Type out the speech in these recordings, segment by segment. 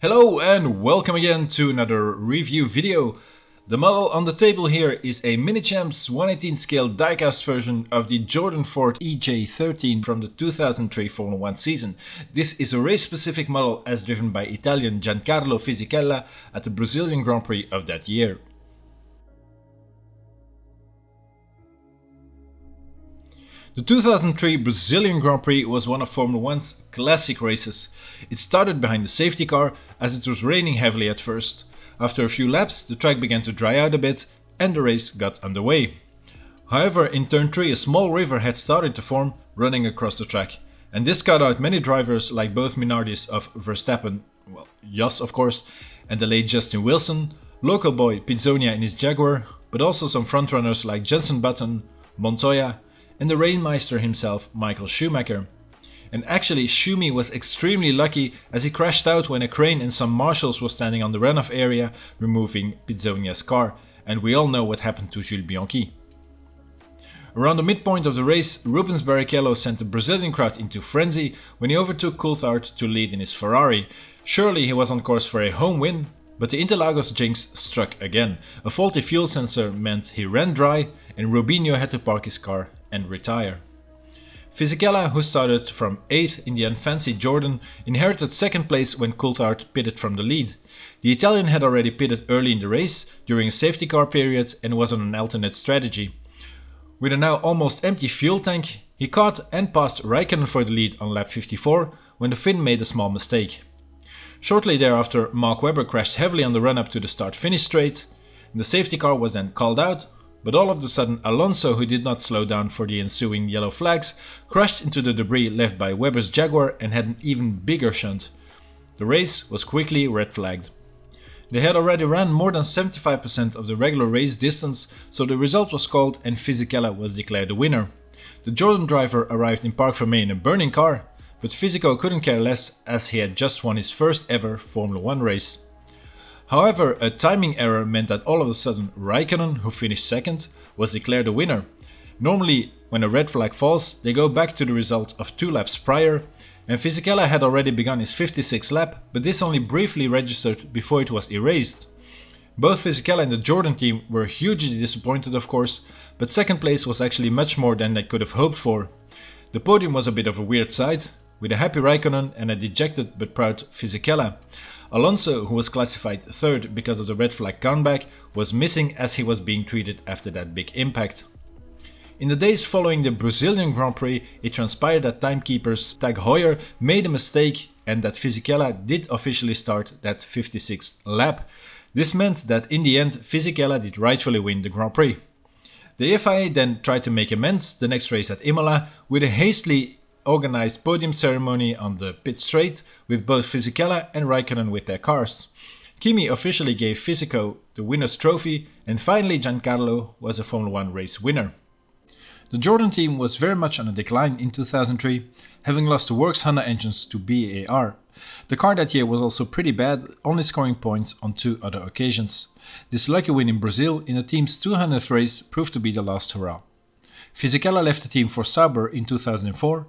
Hello and welcome again to another review video. The model on the table here is a Minichamps 1/18 scale diecast version of the Jordan Ford EJ13 from the 2003 Formula 1 season. This is a race-specific model as driven by Italian Giancarlo Fisichella at the Brazilian Grand Prix of that year. The 2003 Brazilian Grand Prix was one of Formula 1's classic races. It started behind the safety car as it was raining heavily at first. After a few laps, the track began to dry out a bit and the race got underway. However, in turn 3 a small river had started to form running across the track, and this cut out many drivers like both Dimatis of Verstappen, Jos of course, and the late Justin Wilson, local boy Pizzonia in his Jaguar, but also some frontrunners like Jenson Button, Montoya, and the Rainmeister himself, Michael Schumacher. And actually Schumi was extremely lucky as he crashed out when a crane and some marshals were standing on the runoff area removing Pizzonia's car, and we all know what happened to Jules Bianchi. Around the midpoint of the race, Rubens Barrichello sent the Brazilian crowd into frenzy when he overtook Coulthard to lead in his Ferrari. Surely he was on course for a home win, but the Interlagos jinx struck again. A faulty fuel sensor meant he ran dry and Rubinho had to park his car and retire. Fisichella, who started from 8th in the unfancy Jordan, inherited 2nd place when Coulthard pitted from the lead. The Italian had already pitted early in the race during a safety car period and was on an alternate strategy. With a now almost empty fuel tank, he caught and passed Raikkonen for the lead on lap 54 when the Finn made a small mistake. Shortly thereafter, Mark Webber crashed heavily on the run-up to the start-finish straight. The safety car was then called out, but all of a sudden Alonso, who did not slow down for the ensuing yellow flags, crashed into the debris left by Webber's Jaguar and had an even bigger shunt. The race was quickly red flagged. They had already ran more than 75% of the regular race distance, so the result was called and Fisichella was declared the winner. The Jordan driver arrived in Parc Fermé in a burning car, but Fisico couldn't care less as he had just won his first ever Formula 1 race. However, a timing error meant that all of a sudden Raikkonen, who finished 2nd, was declared the winner. Normally, when a red flag falls, they go back to the result of 2 laps prior, and Fisichella had already begun his 56th lap, but this only briefly registered before it was erased. Both Fisichella and the Jordan team were hugely disappointed of course, but 2nd place was actually much more than they could have hoped for. The podium was a bit of a weird sight, with a happy Raikkonen and a dejected but proud Fisichella. Alonso, who was classified 3rd because of the red flag comeback, was missing as he was being treated after that big impact. In the days following the Brazilian Grand Prix, it transpired that timekeepers Tag Heuer made a mistake and that Fisichella did officially start that 56th lap. This meant that in the end Fisichella did rightfully win the Grand Prix. The FIA then tried to make amends the next race at Imola with a hastily organized podium ceremony on the pit straight with both Fisichella and Raikkonen with their cars. Kimi officially gave Fisico the winner's trophy and finally Giancarlo was a Formula 1 race winner. The Jordan team was very much on a decline in 2003, having lost the works Honda engines to BAR. The car that year was also pretty bad, only scoring points on 2 other occasions. This lucky win in Brazil in the team's 200th race proved to be the last hurrah. Fisichella left the team for Sauber in 2004.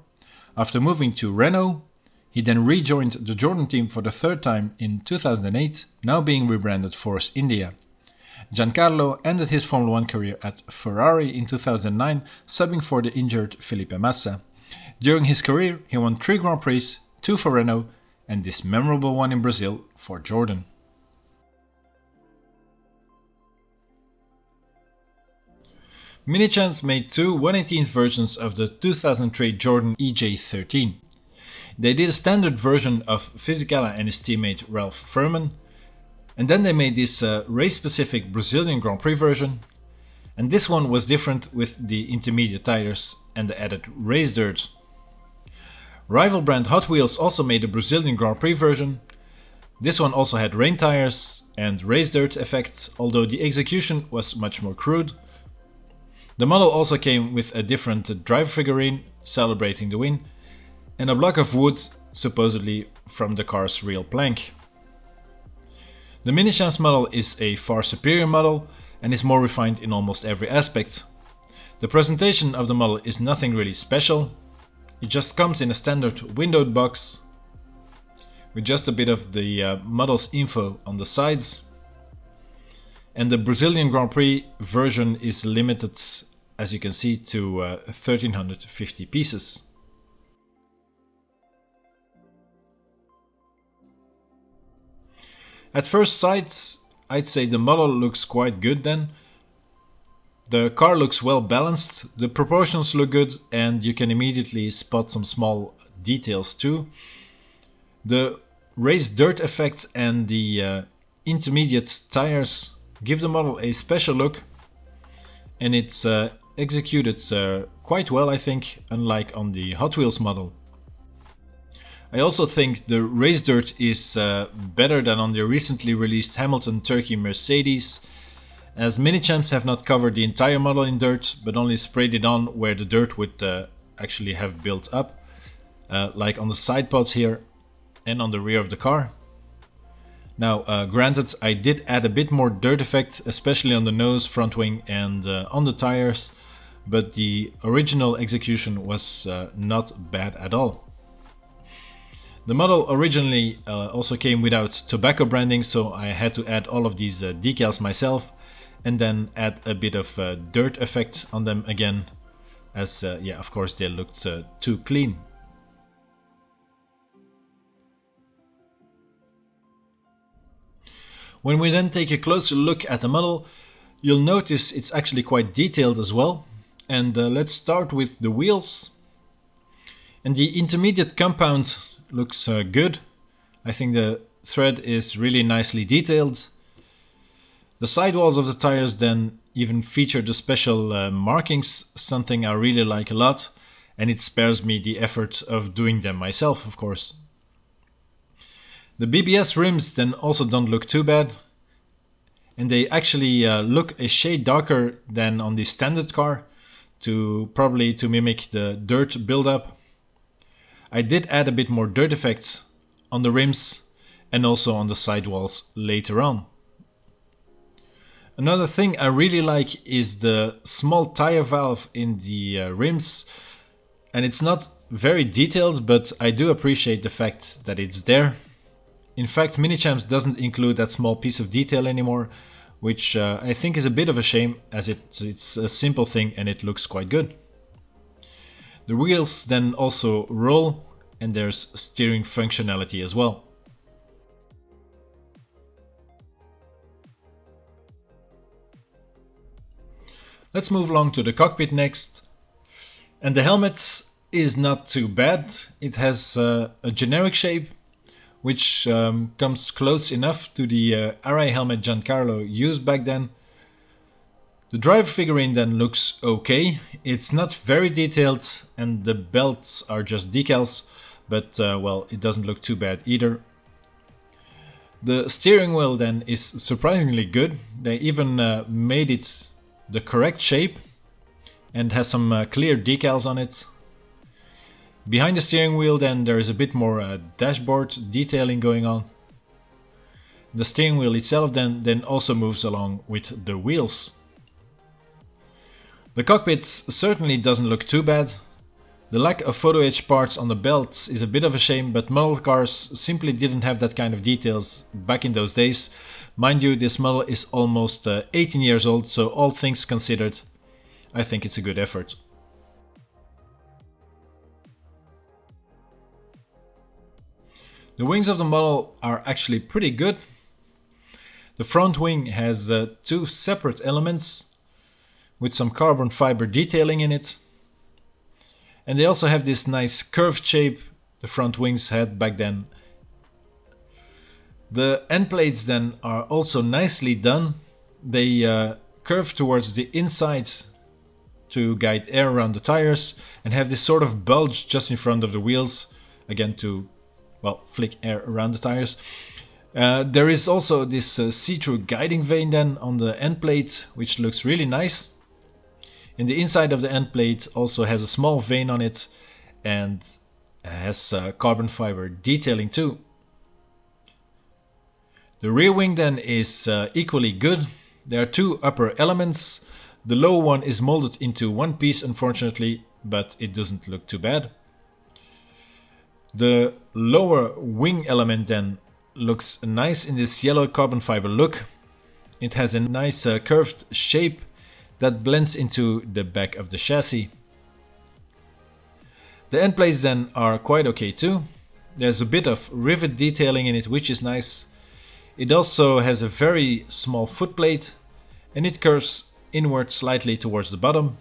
After moving to Renault, he then rejoined the Jordan team for the 3rd time in 2008, now being rebranded Force India. Giancarlo ended his Formula 1 career at Ferrari in 2009, subbing for the injured Felipe Massa. During his career, he won 3 Grand Prix, 2 for Renault, and this memorable one in Brazil for Jordan. Minichamps made 2 1/18th versions of the 2003 Jordan EJ13. They did a standard version of Fisichella and his teammate Ralph Furman, and then they made this race-specific Brazilian Grand Prix version, and this one was different with the intermediate tires and the added race dirt. Rival brand Hot Wheels also made a Brazilian Grand Prix version. This one also had rain tires and race dirt effects, although the execution was much more crude. The model also came with a different driver figurine celebrating the win and a block of wood supposedly from the car's real plank. The Minichamps model is a far superior model and is more refined in almost every aspect. The presentation of the model is nothing really special, it just comes in a standard windowed box with just a bit of the model's info on the sides. And the Brazilian Grand Prix version is limited, as you can see, to 1350 pieces. At first sight, I'd say the model looks quite good then. The car looks well balanced, the proportions look good, and you can immediately spot some small details too. The raised dirt effect and the intermediate tires give the model a special look, and it's executed quite well, I think, unlike on the Hot Wheels model. I also think the raised dirt is better than on the recently released Hamilton Turkey Mercedes, as Minichamps have not covered the entire model in dirt, but only sprayed it on where the dirt would actually have built up, like on the side pods here and on the rear of the car. Now, granted, I did add a bit more dirt effect, especially on the nose, front wing and on the tires, but the original execution was not bad at all. The model originally also came without tobacco branding, so I had to add all of these decals myself and then add a bit of dirt effect on them again, as yeah, of course they looked too clean. When we then take a closer look at the model, you'll notice it's actually quite detailed as well. And let's start with the wheels. And the intermediate compound looks good. I think the thread is really nicely detailed. The sidewalls of the tires then even feature the special markings, something I really like a lot, and it spares me the effort of doing them myself, of course. The BBS rims then also don't look too bad, and they actually look a shade darker than on the standard car, probably to mimic the dirt buildup. I did add a bit more dirt effects on the rims and also on the sidewalls later on. Another thing I really like is the small tire valve in the rims, and it's not very detailed, but I do appreciate the fact that it's there. In fact, Minichamps doesn't include that small piece of detail anymore, which I think is a bit of a shame, as it's a simple thing and it looks quite good. The wheels then also roll, and there's steering functionality as well. Let's move along to the cockpit next. And the helmet is not too bad. It has a generic shape, which comes close enough to the Array helmet Giancarlo used back then. The driver figurine then looks okay. It's not very detailed and the belts are just decals, but well, it doesn't look too bad either. The steering wheel then is surprisingly good. They even made it the correct shape and has some clear decals on it. Behind the steering wheel then there is a bit more dashboard detailing going on. The steering wheel itself then also moves along with the wheels. The cockpit certainly doesn't look too bad. The lack of photo etch parts on the belts is a bit of a shame, but model cars simply didn't have that kind of details back in those days. Mind you, this model is almost 18 years old, so all things considered, I think it's a good effort. The wings of the model are actually pretty good. The front wing has two separate elements with some carbon fiber detailing in it. And they also have this nice curved shape the front wings had back then. The end plates then are also nicely done. They curve towards the inside to guide air around the tires and have this sort of bulge just in front of the wheels, again to, well, flick air around the tires. There is also this see-through guiding vane then on the end plate, which looks really nice. In the inside of the end plate also has a small vane on it and has carbon fiber detailing too. The rear wing then is equally good. There are two upper elements. The lower one is molded into one piece, unfortunately, but it doesn't look too bad. The lower wing element then looks nice in this yellow carbon fiber look. It has a nice curved shape that blends into the back of the chassis. The end plates then are quite okay too. There's a bit of rivet detailing in it, which is nice. It also has a very small footplate and it curves inward slightly towards the bottom.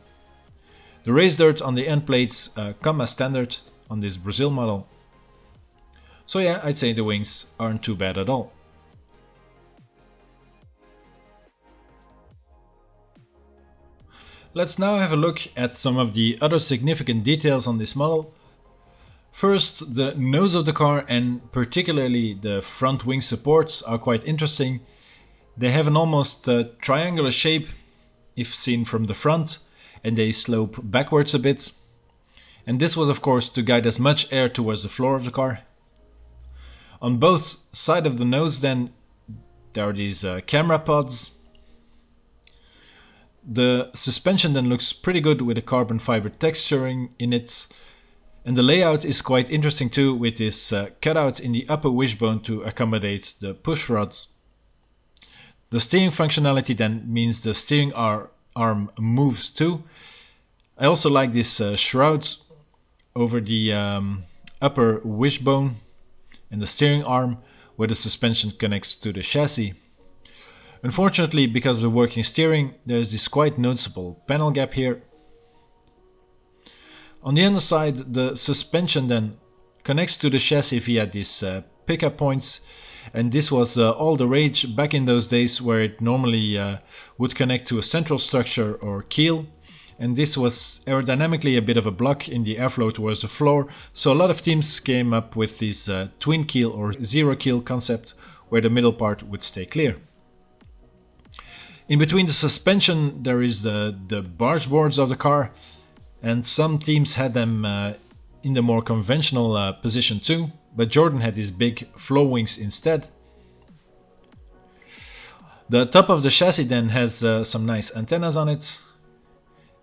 The race dirt on the end plates come as standard on this Brazil model. So yeah, I'd say the wings aren't too bad at all. Let's now have a look at some of the other significant details on this model. First, the nose of the car and particularly the front wing supports are quite interesting. They have an almost triangular shape if seen from the front, and they slope backwards a bit. And this was of course to guide as much air towards the floor of the car. On both sides of the nose then there are these camera pods. The suspension then looks pretty good with the carbon fiber texturing in it. And the layout is quite interesting too, with this cutout in the upper wishbone to accommodate the push rods. The steering functionality then means the steering arm moves too. I also like this shrouds over the upper wishbone and the steering arm where the suspension connects to the chassis. Unfortunately, because of the working steering, there is this quite noticeable panel gap here. On the underside, the suspension then connects to the chassis via these pickup points, and this was all the rage back in those days where it normally would connect to a central structure or keel, and this was aerodynamically a bit of a block in the airflow towards the floor, so a lot of teams came up with this twin keel or zero keel concept where the middle part would stay clear. In between the suspension there is the barge boards of the car, and some teams had them in the more conventional position too, but Jordan had these big flow wings instead. The top of the chassis then has some nice antennas on it,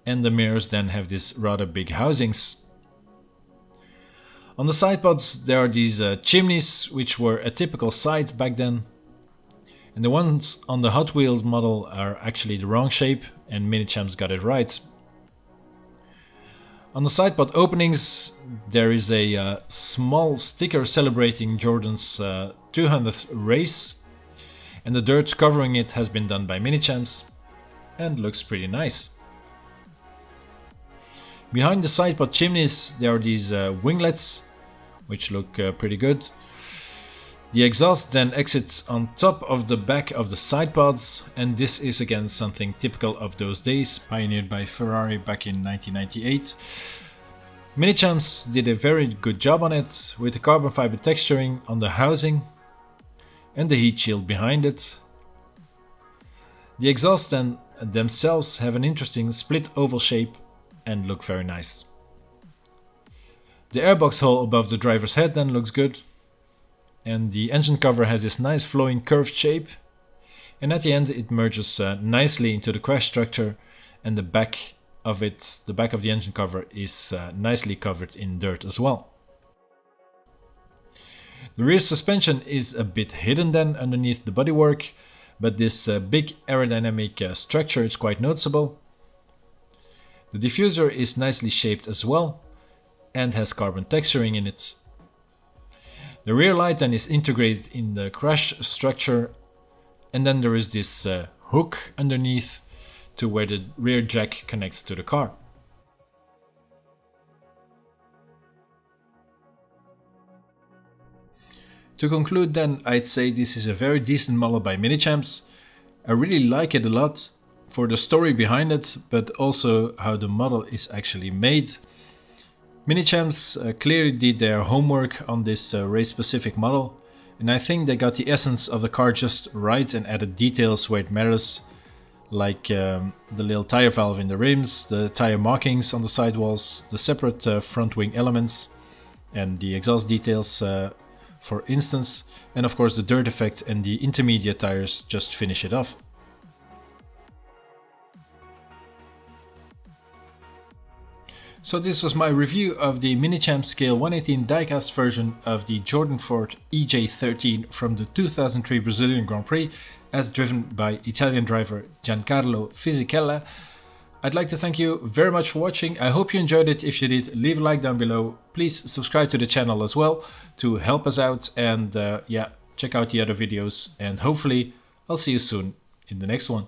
and the mirrors then have these rather big housings. On the side pods there are these chimneys, which were a typical sight back then. And the ones on the Hot Wheels model are actually the wrong shape, and Minichamps got it right. On the side pod openings there is a small sticker celebrating Jordan's 200th race, and the dirt covering it has been done by Minichamps and looks pretty nice. Behind the side pod chimneys there are these winglets, which look pretty good. The exhaust then exits on top of the back of the side pods, and this is again something typical of those days, pioneered by Ferrari back in 1998. Minichamps did a very good job on it, with the carbon fiber texturing on the housing and the heat shield behind it. The exhausts then themselves have an interesting split oval shape and look very nice. The airbox hole above the driver's head then looks good. And the engine cover has this nice flowing curved shape, and at the end it merges nicely into the crash structure, and the back of the engine cover is nicely covered in dirt as well. The rear suspension is a bit hidden then underneath the bodywork, but this big aerodynamic structure is quite noticeable. The diffuser is nicely shaped as well and has carbon texturing in it. The rear light then is integrated in the crash structure, and then there is this hook underneath to where the rear jack connects to the car. To conclude then, I'd say this is a very decent model by Minichamps. I really like it a lot for the story behind it, but also how the model is actually made. Minichamps clearly did their homework on this race-specific model, and I think they got the essence of the car just right and added details where it matters, like the little tire valve in the rims, the tire markings on the sidewalls, the separate front wing elements, and the exhaust details for instance, and of course the dirt effect and the intermediate tires just finish it off. So this was my review of the Minichamps Scale 118 diecast version of the Jordan Ford EJ13 from the 2003 Brazilian Grand Prix, as driven by Italian driver Giancarlo Fisichella. I'd like to thank you very much for watching. I hope you enjoyed it. If you did, leave a like down below. Please subscribe to the channel as well to help us out, and yeah, check out the other videos, and hopefully I'll see you soon in the next one.